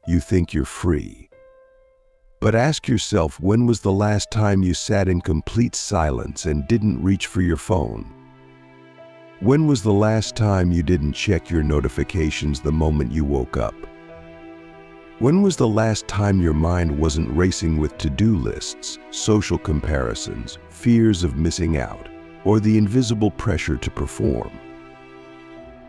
you think you're free. But ask yourself, when was the last time you sat in complete silence and didn't reach for your phone? When was the last time you didn't check your notifications the moment you woke up? When was the last time your mind wasn't racing with to-do lists, social comparisons, fears of missing out, or the invisible pressure to perform?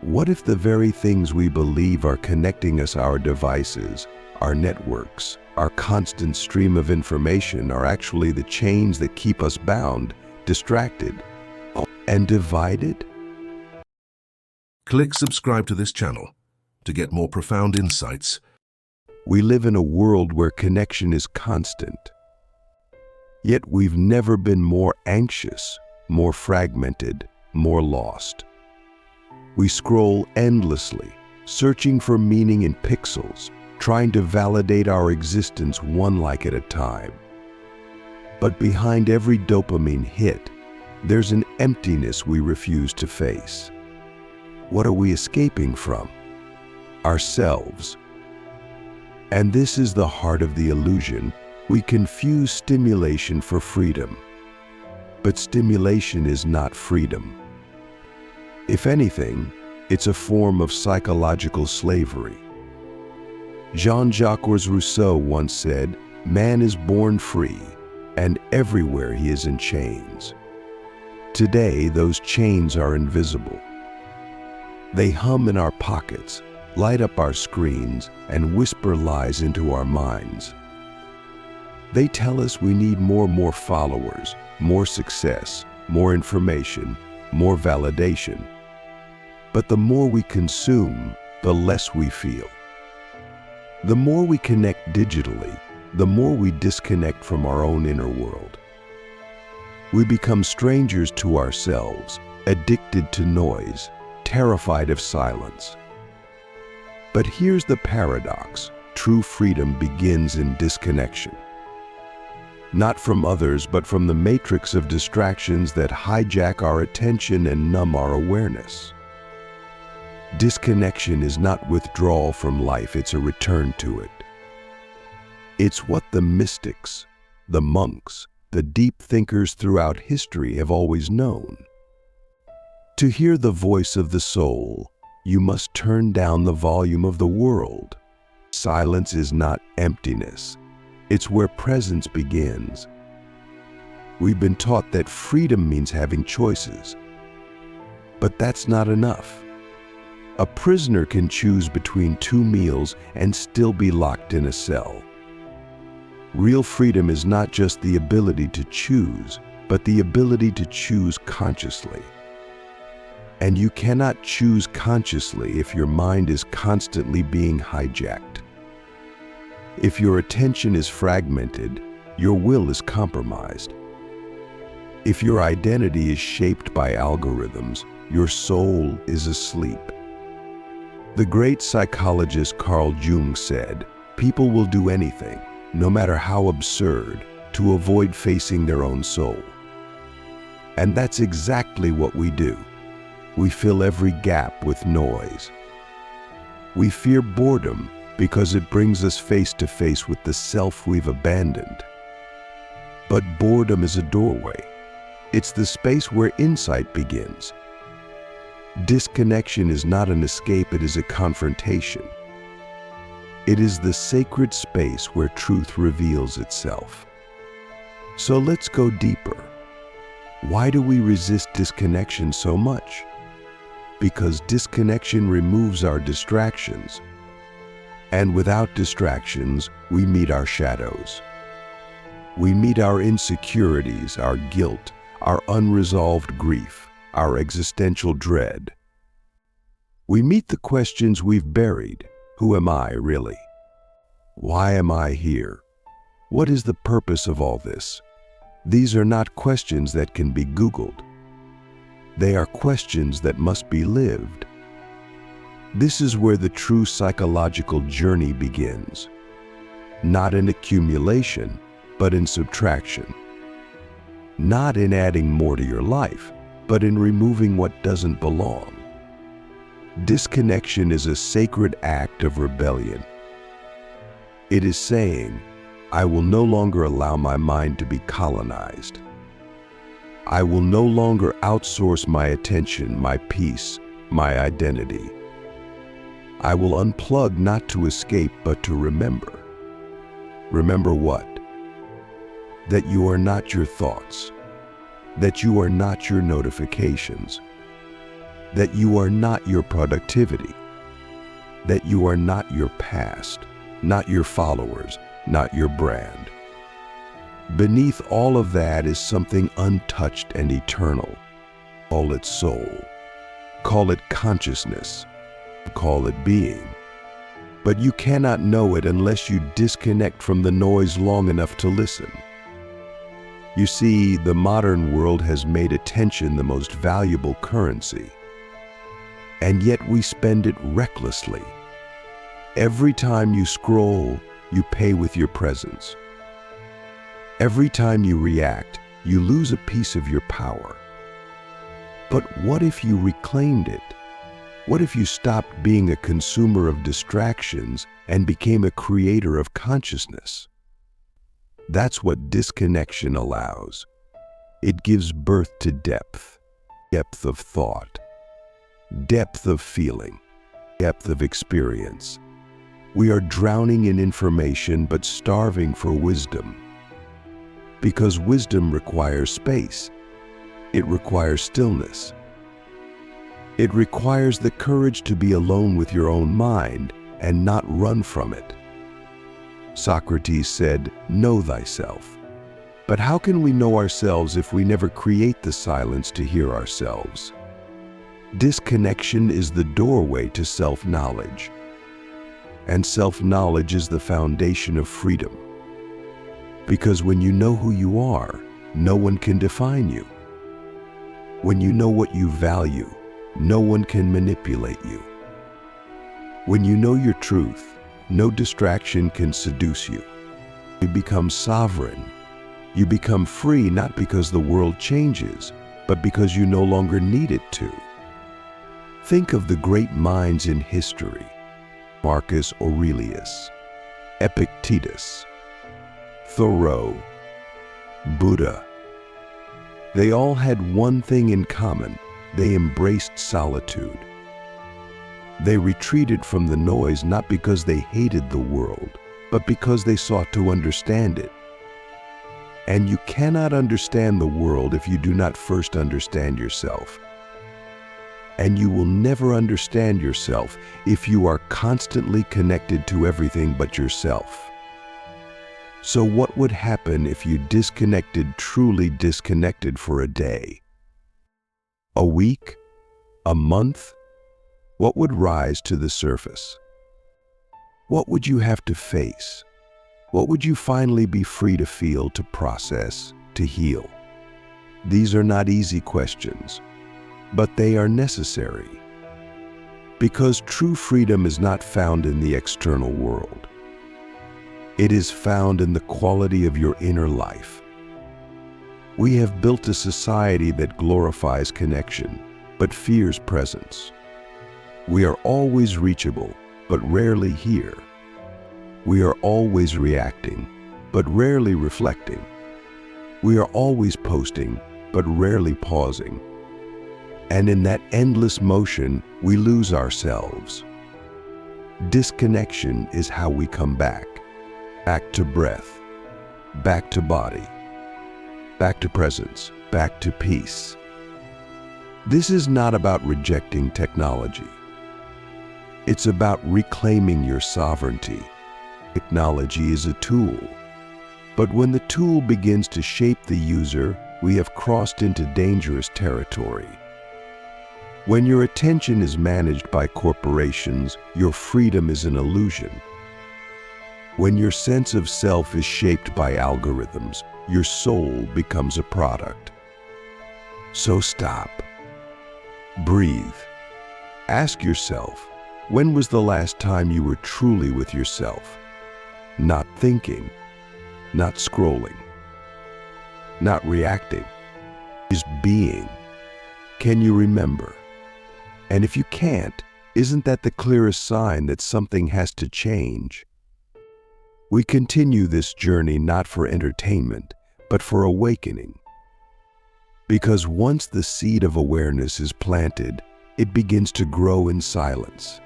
What if the very things we believe are connecting us, our devices, our networks, our constant stream of information, are actually the chains that keep us bound, distracted, and divided? Click subscribe to this channel to get more profound insights. We live in a world where connection is constant. Yet we've never been more anxious, more fragmented, more lost. We scroll endlessly, searching for meaning in pixels, trying to validate our existence one like at a time. But behind every dopamine hit, there's an emptiness we refuse to face. What are we escaping from? Ourselves. And this is the heart of the illusion. We confuse stimulation for freedom. But stimulation is not freedom. If anything, it's a form of psychological slavery. Jean-Jacques Rousseau once said, "Man is born free, and everywhere he is in chains." Today, those chains are invisible. They hum in our pockets, light up our screens, and whisper lies into our minds. They tell us we need more followers, more success, more information, more validation. But the more we consume, the less we feel. The more we connect digitally, the more we disconnect from our own inner world. We become strangers to ourselves, addicted to noise, terrified of silence. But here's the paradox: true freedom begins in disconnection. Not from others, but from the matrix of distractions that hijack our attention and numb our awareness. Disconnection is not withdrawal from life, it's a return to it. It's what the mystics, the monks, the deep thinkers throughout history have always known. To hear the voice of the soul, you must turn down the volume of the world. Silence is not emptiness. It's where presence begins. We've been taught that freedom means having choices. But that's not enough. A prisoner can choose between 2 meals and still be locked in a cell. Real freedom is not just the ability to choose, but the ability to choose consciously. And you cannot choose consciously if your mind is constantly being hijacked. If your attention is fragmented, your will is compromised. If your identity is shaped by algorithms, your soul is asleep. The great psychologist Carl Jung said, "People will do anything, no matter how absurd, to avoid facing their own soul." And that's exactly what we do. We fill every gap with noise. We fear boredom because it brings us face to face with the self we've abandoned. But boredom is a doorway. It's the space where insight begins. Disconnection is not an escape, it is a confrontation. It is the sacred space where truth reveals itself. So let's go deeper. Why do we resist disconnection so much? Because disconnection removes our distractions. And without distractions, we meet our shadows. We meet our insecurities, our guilt, our unresolved grief, our existential dread. We meet the questions we've buried. Who am I really? Why am I here? What is the purpose of all this? These are not questions that can be Googled. They are questions that must be lived. This is where the true psychological journey begins. Not in accumulation, but in subtraction. Not in adding more to your life, but in removing what doesn't belong. Disconnection is a sacred act of rebellion. It is saying, I will no longer allow my mind to be colonized. I will no longer outsource my attention, my peace, my identity. I will unplug not to escape, but to remember. Remember what? That you are not your thoughts, that you are not your notifications, that you are not your productivity, that you are not your past, not your followers, not your brand. Beneath all of that is something untouched and eternal. Call it soul, call it consciousness, call it being. But you cannot know it unless you disconnect from the noise long enough to listen. You see, the modern world has made attention the most valuable currency, and yet we spend it recklessly. Every time you scroll, you pay with your presence. Every time you react, you lose a piece of your power. But what if you reclaimed it? What if you stopped being a consumer of distractions and became a creator of consciousness? That's what disconnection allows. It gives birth to depth, depth of thought, depth of feeling, depth of experience. We are drowning in information but starving for wisdom. Because wisdom requires space. It requires stillness. It requires the courage to be alone with your own mind and not run from it. Socrates said, "Know thyself." But how can we know ourselves if we never create the silence to hear ourselves? Disconnection is the doorway to self-knowledge. And self-knowledge is the foundation of freedom. Because when you know who you are, no one can define you. When you know what you value, no one can manipulate you. When you know your truth, no distraction can seduce you. You become sovereign. You become free not because the world changes, but because you no longer need it to. Think of the great minds in history: Marcus Aurelius, Epictetus, Thoreau, Buddha. They all had one thing in common: they embraced solitude. They retreated from the noise not because they hated the world, but because they sought to understand it. And you cannot understand the world if you do not first understand yourself. And you will never understand yourself if you are constantly connected to everything but yourself. So what would happen if you disconnected, truly disconnected, for a day? A week? A month? What would rise to the surface? What would you have to face? What would you finally be free to feel, to process, to heal? These are not easy questions, but they are necessary. Because true freedom is not found in the external world. It is found in the quality of your inner life. We have built a society that glorifies connection, but fears presence. We are always reachable, but rarely here. We are always reacting, but rarely reflecting. We are always posting, but rarely pausing. And in that endless motion, we lose ourselves. Disconnection is how we come back. Back to breath, back to body, back to presence, back to peace. This is not about rejecting technology. It's about reclaiming your sovereignty. Technology is a tool, but when the tool begins to shape the user, we have crossed into dangerous territory. When your attention is managed by corporations, your freedom is an illusion. When your sense of self is shaped by algorithms, your soul becomes a product. So stop. Breathe. Ask yourself, when was the last time you were truly with yourself? Not thinking, not scrolling, not reacting, just being. Can you remember? And if you can't, isn't that the clearest sign that something has to change? We continue this journey not for entertainment, but for awakening. Because once the seed of awareness is planted, it begins to grow in silence.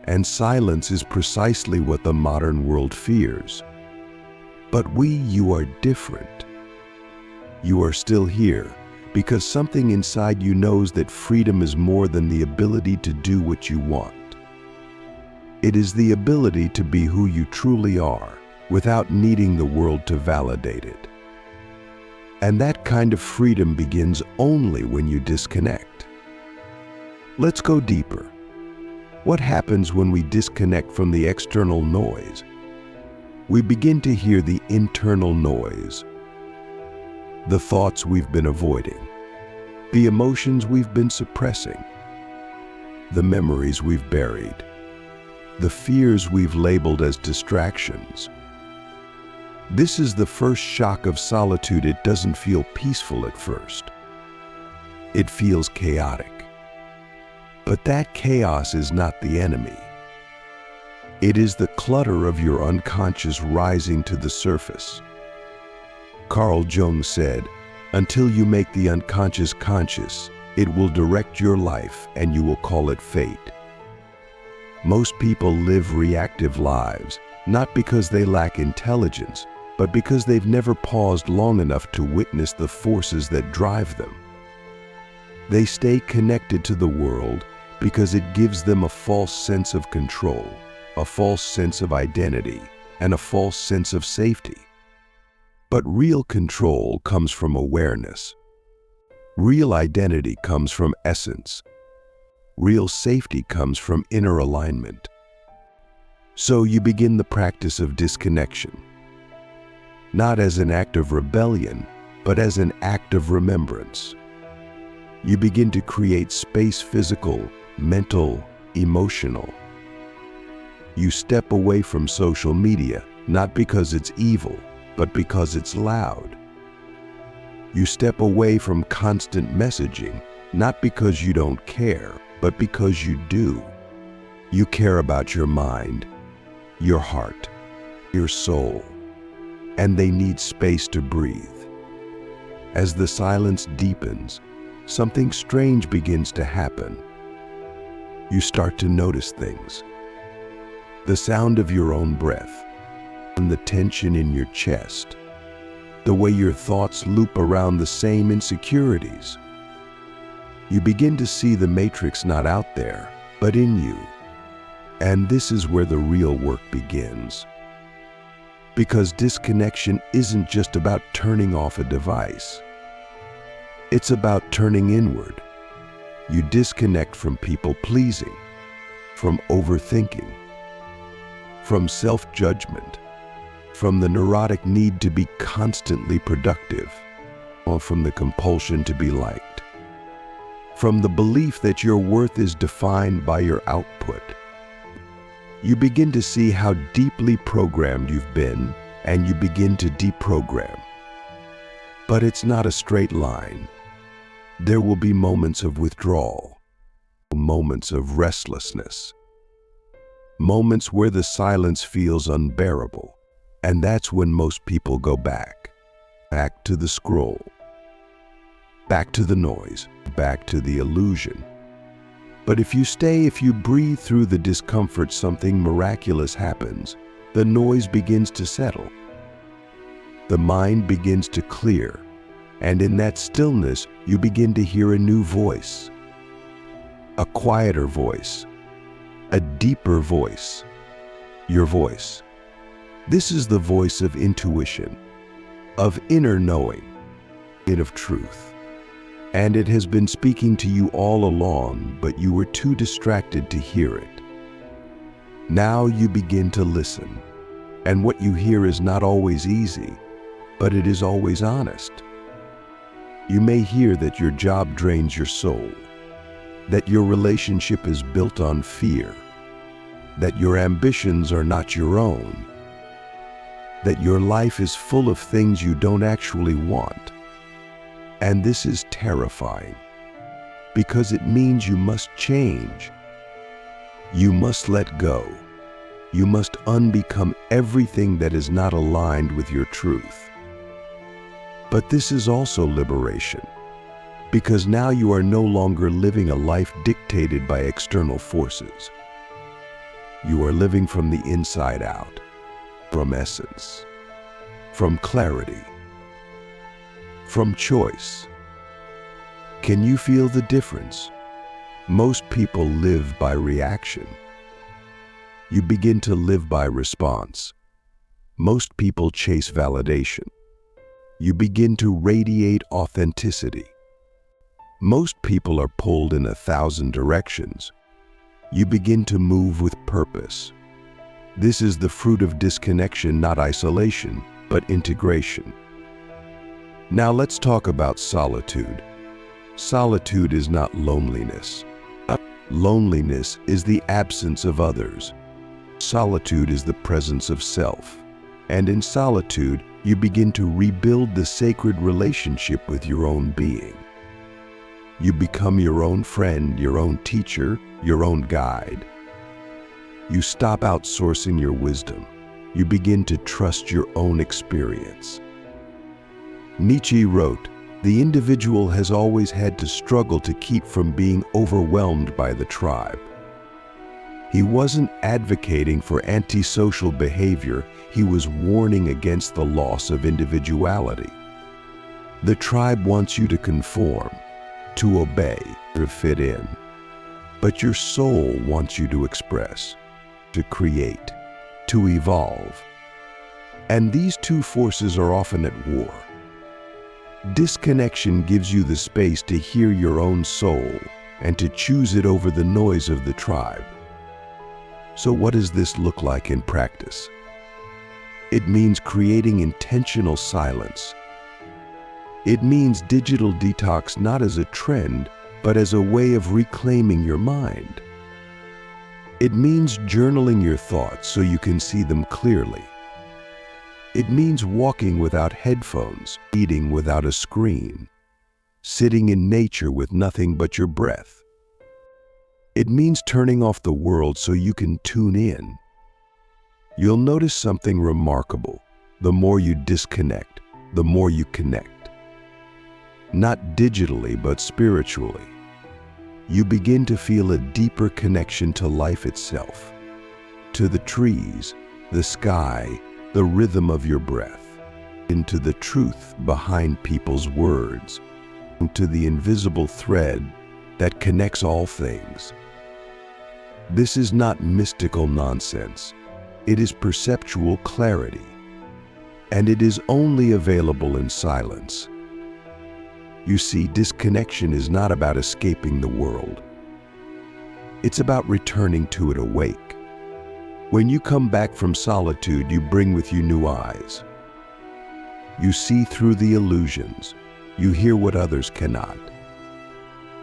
And silence is precisely what the modern world fears. But you are different. You are still here because something inside you knows that freedom is more than the ability to do what you want. It is the ability to be who you truly are without needing the world to validate it. And that kind of freedom begins only when you disconnect. Let's go deeper. What happens when we disconnect from the external noise? We begin to hear the internal noise. The thoughts we've been avoiding, the emotions we've been suppressing, the memories we've buried, the fears we've labeled as distractions. This is the first shock of solitude. It doesn't feel peaceful at first. It feels chaotic. But that chaos is not the enemy. It is the clutter of your unconscious rising to the surface. Carl Jung said, "Until you make the unconscious conscious, it will direct your life and you will call it fate." Most people live reactive lives, not because they lack intelligence, but because they've never paused long enough to witness the forces that drive them. They stay connected to the world because it gives them a false sense of control, a false sense of identity, and a false sense of safety. But real control comes from awareness. Real identity comes from essence. Real safety comes from inner alignment. So you begin the practice of disconnection, not as an act of rebellion, but as an act of remembrance. You begin to create space, physical, mental, emotional. You step away from social media, not because it's evil, but because it's loud. You step away from constant messaging, not because you don't care, but because you do. You care about your mind, your heart, your soul, and they need space to breathe. As the silence deepens, something strange begins to happen. You start to notice things. The sound of your own breath, and the tension in your chest, the way your thoughts loop around the same insecurities. You begin to see the matrix not out there, but in you. And this is where the real work begins. Because disconnection isn't just about turning off a device. It's about turning inward. You disconnect from people pleasing, from overthinking, from self-judgment, from the neurotic need to be constantly productive, or from the compulsion to be liked, from the belief that your worth is defined by your output. You begin to see how deeply programmed you've been, and you begin to deprogram. But it's not a straight line. There will be moments of withdrawal, moments of restlessness, moments where the silence feels unbearable. And that's when most people go back to the scroll, back to the noise, back to the illusion. But if you stay, if you breathe through the discomfort, something miraculous happens. The noise begins to settle. The mind begins to clear. And in that stillness, you begin to hear a new voice, a quieter voice, a deeper voice, your voice. This is the voice of intuition, of inner knowing, of truth. And it has been speaking to you all along, but you were too distracted to hear it. Now you begin to listen, and what you hear is not always easy, but it is always honest. You may hear that your job drains your soul, that your relationship is built on fear, that your ambitions are not your own, that your life is full of things you don't actually want. And this is terrifying, because it means you must change. You must let go. You must unbecome everything that is not aligned with your truth. But this is also liberation, because now you are no longer living a life dictated by external forces. You are living from the inside out, from essence, from clarity, from choice. Can you feel the difference? Most people live by reaction. You begin to live by response. Most people chase validation. You begin to radiate authenticity. Most people are pulled in 1,000 directions. You begin to move with purpose. This is the fruit of disconnection, not isolation, but integration. Now let's talk about solitude. Solitude is not loneliness. Loneliness is the absence of others. Solitude is the presence of self. And in solitude, you begin to rebuild the sacred relationship with your own being. You become your own friend, your own teacher, your own guide. You stop outsourcing your wisdom. You begin to trust your own experience. Nietzsche wrote, "The individual has always had to struggle to keep from being overwhelmed by the tribe." He wasn't advocating for antisocial behavior, he was warning against the loss of individuality. The tribe wants you to conform, to obey, to fit in. But your soul wants you to express, to create, to evolve. And these two forces are often at war. Disconnection gives you the space to hear your own soul and to choose it over the noise of the tribe. So what does this look like in practice? It means creating intentional silence. It means digital detox not as a trend, but as a way of reclaiming your mind. It means journaling your thoughts so you can see them clearly. It means walking without headphones, eating without a screen, sitting in nature with nothing but your breath. It means turning off the world so you can tune in. You'll notice something remarkable. The more you disconnect, the more you connect. Not digitally, but spiritually. You begin to feel a deeper connection to life itself, to the trees, the sky, the rhythm of your breath, into the truth behind people's words, to the invisible thread that connects all things. This is not mystical nonsense. It is perceptual clarity, and it is only available in silence. You see, disconnection is not about escaping the world. It's about returning to it awake. When you come back from solitude, you bring with you new eyes. You see through the illusions. You hear what others cannot.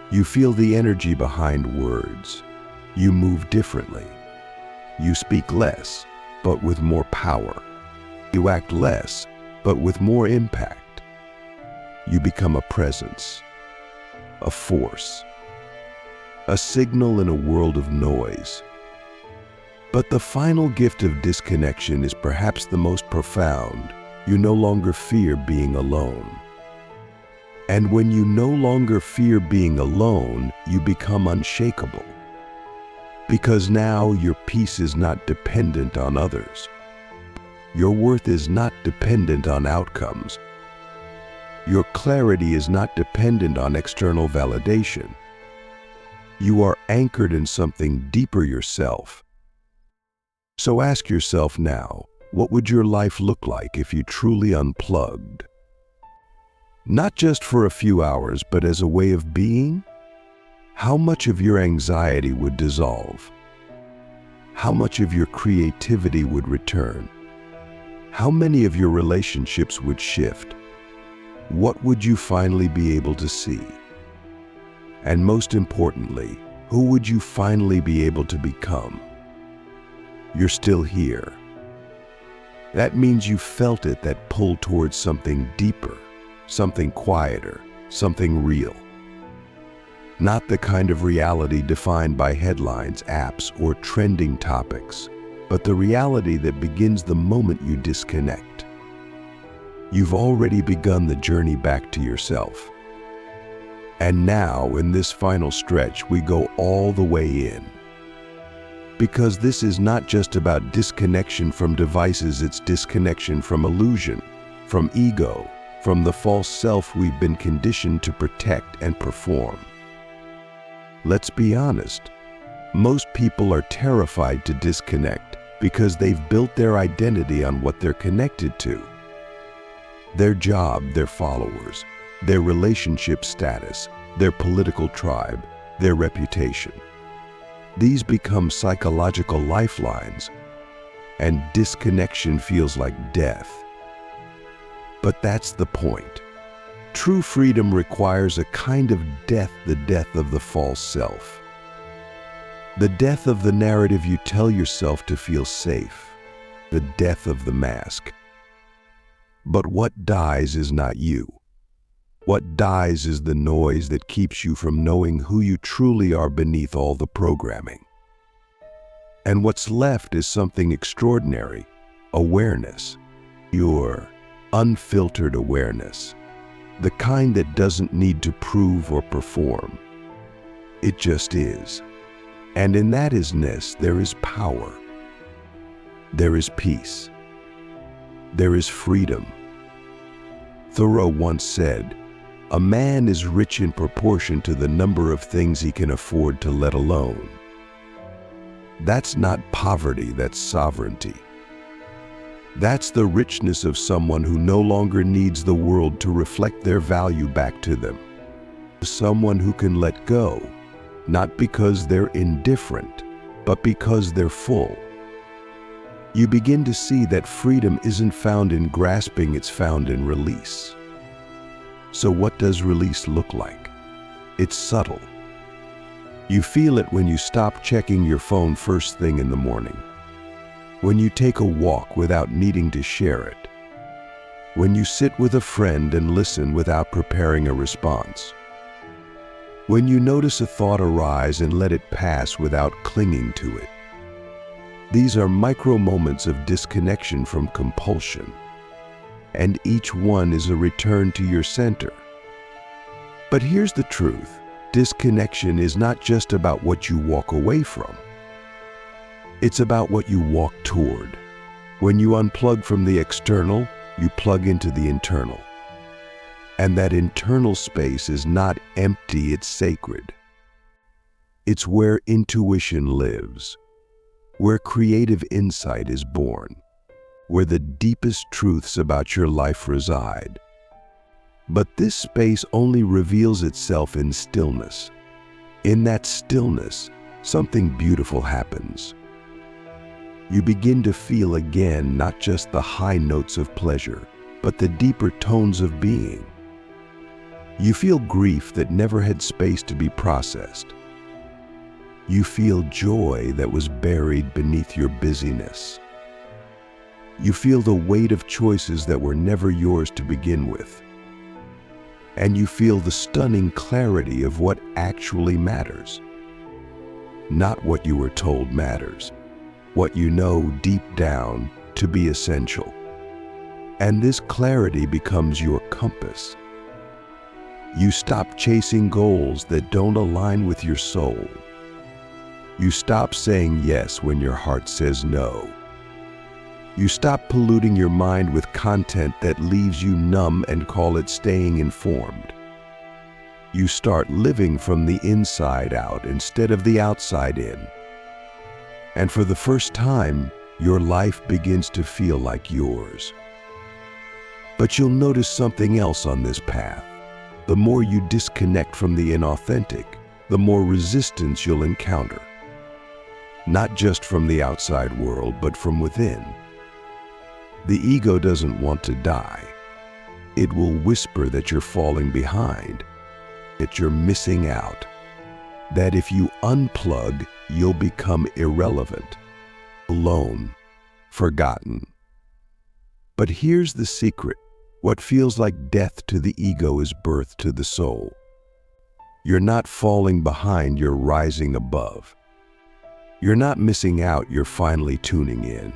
You feel the energy behind words. You move differently. You speak less, but with more power. You act less, but with more impact. You become a presence, a force, a signal in a world of noise. But the final gift of disconnection is perhaps the most profound. You no longer fear being alone. And when you no longer fear being alone, you become unshakable. Because now your peace is not dependent on others. Your worth is not dependent on outcomes. Your clarity is not dependent on external validation. You are anchored in something deeper yourself. So ask yourself now, what would your life look like if you truly unplugged? Not just for a few hours, but as a way of being? How much of your anxiety would dissolve? How much of your creativity would return? How many of your relationships would shift? What would you finally be able to see? And most importantly, who would you finally be able to become? You're still here. That means you felt it, that pull towards something deeper, something quieter, something real. Not the kind of reality defined by headlines, apps, or trending topics, but the reality that begins the moment you disconnect. You've already begun the journey back to yourself. And now, in this final stretch, we go all the way in. Because this is not just about disconnection from devices, it's disconnection from illusion, from ego, from the false self we've been conditioned to protect and perform. Let's be honest, most people are terrified to disconnect because they've built their identity on what they're connected to. Their job, their followers, their relationship status, their political tribe, their reputation. These become psychological lifelines, and disconnection feels like death. But that's the point. True freedom requires a kind of death, the death of the false self. The death of the narrative you tell yourself to feel safe. The death of the mask. But what dies is not you. What dies is the noise that keeps you from knowing who you truly are beneath all the programming. And what's left is something extraordinary: awareness. Your unfiltered awareness. The kind that doesn't need to prove or perform. It just is. And in that isness, there is power. There is peace. There is freedom. Thoreau once said, "A man is rich in proportion to the number of things he can afford to let alone." That's not poverty, that's sovereignty. That's the richness of someone who no longer needs the world to reflect their value back to them. Someone who can let go, not because they're indifferent, but because they're full. You begin to see that freedom isn't found in grasping, it's found in release. So what does release look like? It's subtle. You feel it when you stop checking your phone first thing in the morning. When you take a walk without needing to share it. When you sit with a friend and listen without preparing a response. When you notice a thought arise and let it pass without clinging to it. These are micro moments of disconnection from compulsion, and each one is a return to your center. But here's the truth: disconnection is not just about what you walk away from. It's about what you walk toward. When you unplug from the external, you plug into the internal. And that internal space is not empty, it's sacred. It's where intuition lives, where creative insight is born, where the deepest truths about your life reside. But this space only reveals itself in stillness. In that stillness, something beautiful happens. You begin to feel again not just the high notes of pleasure, but the deeper tones of being. You feel grief that never had space to be processed. You feel joy that was buried beneath your busyness. You feel the weight of choices that were never yours to begin with. And you feel the stunning clarity of what actually matters. Not what you were told matters, what you know deep down to be essential. And this clarity becomes your compass. You stop chasing goals that don't align with your soul. You stop saying yes when your heart says no. You stop polluting your mind with content that leaves you numb and call it staying informed. You start living from the inside out instead of the outside in. And for the first time, your life begins to feel like yours. But you'll notice something else on this path. The more you disconnect from the inauthentic, the more resistance you'll encounter. Not just from the outside world, but from within. The ego doesn't want to die. It will whisper that you're falling behind, that you're missing out, that if you unplug, you'll become irrelevant, alone, forgotten. But here's the secret. What feels like death to the ego is birth to the soul. You're not falling behind, you're rising above. You're not missing out, you're finally tuning in.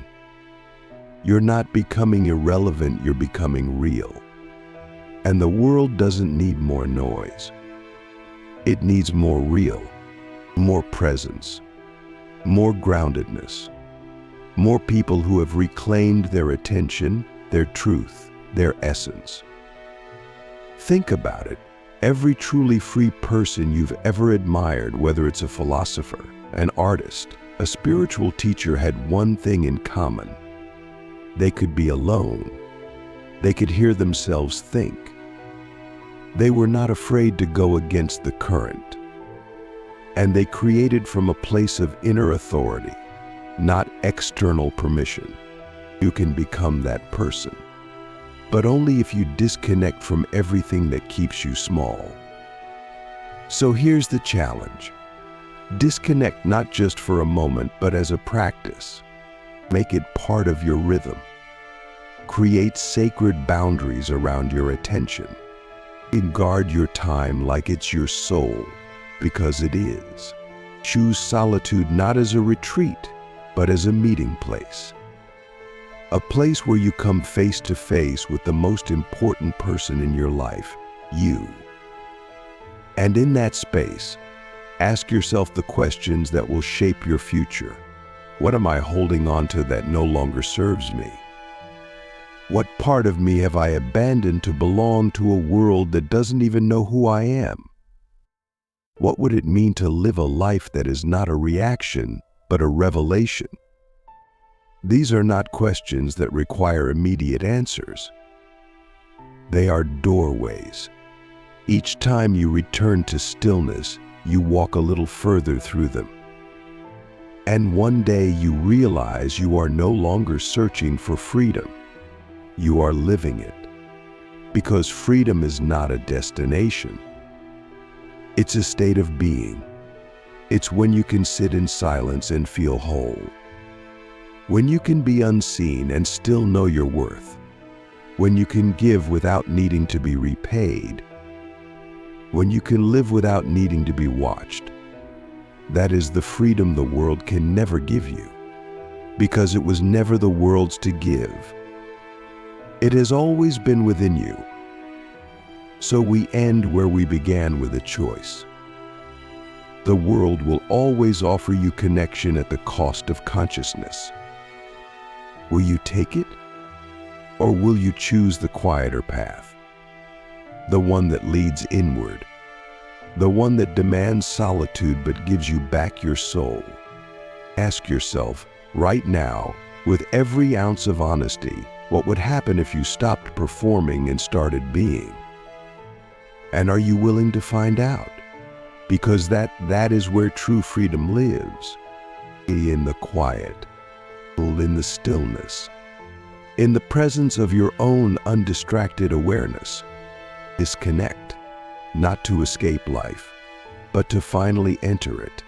You're not becoming irrelevant, you're becoming real. And the world doesn't need more noise. It needs more real, more presence, more groundedness, more people who have reclaimed their attention, their truth, their essence. Think about it. Every truly free person you've ever admired, whether it's a philosopher, an artist, a spiritual teacher, had one thing in common. They could be alone. They could hear themselves think. They were not afraid to go against the current. And they created from a place of inner authority, not external permission. You can become that person, but only if you disconnect from everything that keeps you small. So here's the challenge. Disconnect not just for a moment, but as a practice. Make it part of your rhythm. Create sacred boundaries around your attention. And guard your time like it's your soul, because it is. Choose solitude not as a retreat, but as a meeting place. A place where you come face to face with the most important person in your life, you. And in that space, ask yourself the questions that will shape your future. What am I holding on to that no longer serves me? What part of me have I abandoned to belong to a world that doesn't even know who I am? What would it mean to live a life that is not a reaction, but a revelation? These are not questions that require immediate answers. They are doorways. Each time you return to stillness, you walk a little further through them. And one day you realize you are no longer searching for freedom. You are living it. Because freedom is not a destination. It's a state of being. It's when you can sit in silence and feel whole. When you can be unseen and still know your worth. When you can give without needing to be repaid. When you can live without needing to be watched. That is the freedom the world can never give you, because it was never the world's to give. It has always been within you. So we end where we began, with a choice. The world will always offer you connection at the cost of consciousness. Will you take it? Or will you choose the quieter path? The one that leads inward. The one that demands solitude but gives you back your soul. Ask yourself, right now, with every ounce of honesty, what would happen if you stopped performing and started being? And are you willing to find out? Because that is where true freedom lives. In the quiet, in the stillness, in the presence of your own undistracted awareness. Disconnect, not to escape life, but to finally enter it.